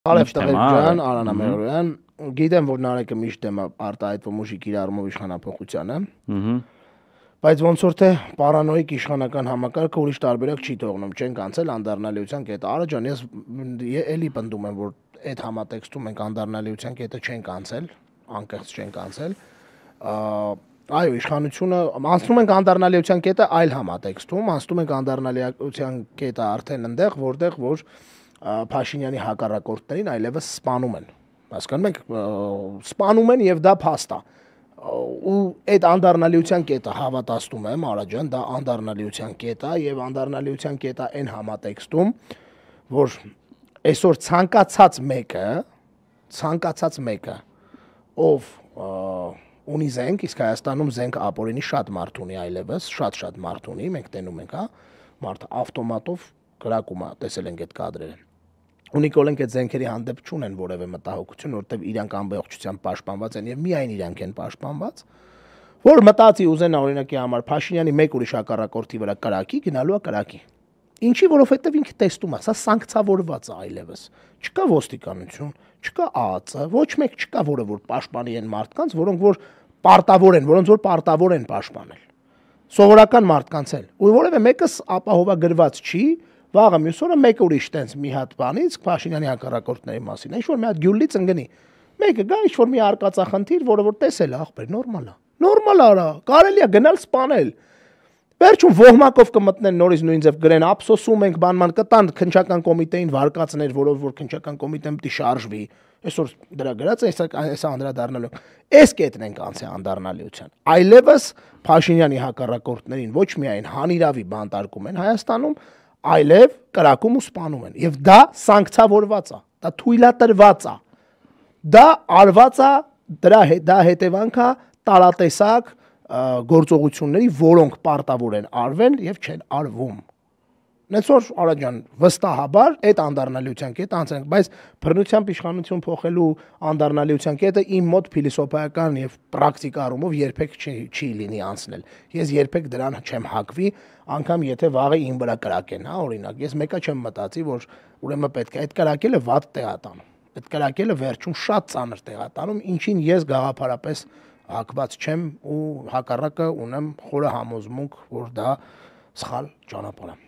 Արև Տղերյան, Արան Ամերոյան, գիտեմ, որ Նարեկը միշտ դեմ է արտահայտվում ուժի կիրառումով իշխանափոխությանը, բայց ոնց որ թե պարանոիկ իշխանական համակարգը ուրիշ տարբերակ չի թողնում, չեն կանցել անդառնալիության կետը։ Արա ջան, ես էլի պնդում եմ, որ այդ համատեքստում մենք անդառնալիության կետը չեն կանցել, անկեղծ չեն կանցել։ Այո, իշխանությունը անցնում ենք անդառնալիության կետը այլ համատեքստում, անցնում ենք անդառնալիության կետը արդեն այնտեղ, որտեղ որ Փաշինյանի հակառակորդներին այլևս սպանում են։ Հասկանում եք, սպանում են եւ դա փաստ է։ Ու այդ անդառնալիության կետը հավատացնում եմ, Արա ջան, դա անդառնալիության կետ է եւ անդառնալիության կետը այն համատեքստում, որ այսօր ցանկացած մեկը, ով ունի զենք, իսկ Հայաստանում զենք ապօրինի շատ մարդ ունի այլևս, շատ մարդ ունի, մենք տենում ենք, հա, մարդը ավտոմատով կրակում է, տեսել ենք այդ կադրերը։ Ու Նիկոլենք այդ զենքերի հանդեպ չունեն որևէ մտահոգություն, որովհետև իրանք ամբողջությամբ պաշտպանված են եւ միայն իրանք են պաշտպանված, որ մտածի ուզենա օրինակի համար Փաշինյանի մեկ ուրիշ հակառակորդի վրա կրակի, գնալու է կրակի։ Ինչի, որովհետև ինքը տեսնում է, սա սանկցավորված է այլևս։ Չկա ոստիկանություն, չկա ԱԱԾ, ոչ մեկ չկա, որը որ պաշտպանի են մարդկանց, որոնք որ պարտավոր են պաշտպանել։ Սովորական մարդկանց էլ։ Ու որևէ մեկս ապահովագրված չի, վաղը մյուս օրը մեկ ուրիշ տենց մի հատ բանից Փաշինյանի հակառակորդների մասին, ինչ որ մի հատ գյուլից ընկնի։ Մեկը գա ինչ որ մի արկածախնդիր, որը որ տեսել է, ախպեր, նորմալ է։ Նորմալ արա, կարելի է գնալ սպանել։ Վերջում ոհմակով կմտնեն նորից նույն ձև գրեն, ափսոսում ենք, բանման կտան քննչական կոմիտեին վարկածներ, որով որ քննչական կոմիտեն պիտի շարժվի։ Այսօր դրա գրած է, հեսա անդրադառնալու։ Այս կետն ենք անցե անդառնալիության։ Այլևս Փաշինյանի հակառակորդներին ոչ միայն հանիրավի բանտարկում են Հայաստանում, այլև կրակում ու սպանում են։ Եվ դա սանկցավորված է, դա թույլատրված է։ Դա արված է, դա հետևանք է տարատեսակ գործողությունների, որոնք պարտավոր են արվել եւ չեն արվում։ Նենց որ Արա ջան, վստահաբար այդ անդառնալիության կետը անցնենք, բայց բռնությամբ իշխանություն փոխելու անդառնալիության կետը իմ մոտ փիլիսոփայական եւ պրակտիկ առումով երբեք չի լինի անցնել։ Ես երբեք դրան չեմ հակվի, անգամ եթե վաղը իմ վրա կրակեն, հա, օրինակ, ես մեկը չեմ մտածի, որ ուրեմն պետք է այդ կրակելը վատ տեղ է տանում։ Այդ կրակելը վերջում շատ ծանր տեղ է տանում, ինչին ես գաղափարապես հակված չեմ ու հակառակը ունեմ խորը համոզմունք, որ դա սխալ ճանապարհ է։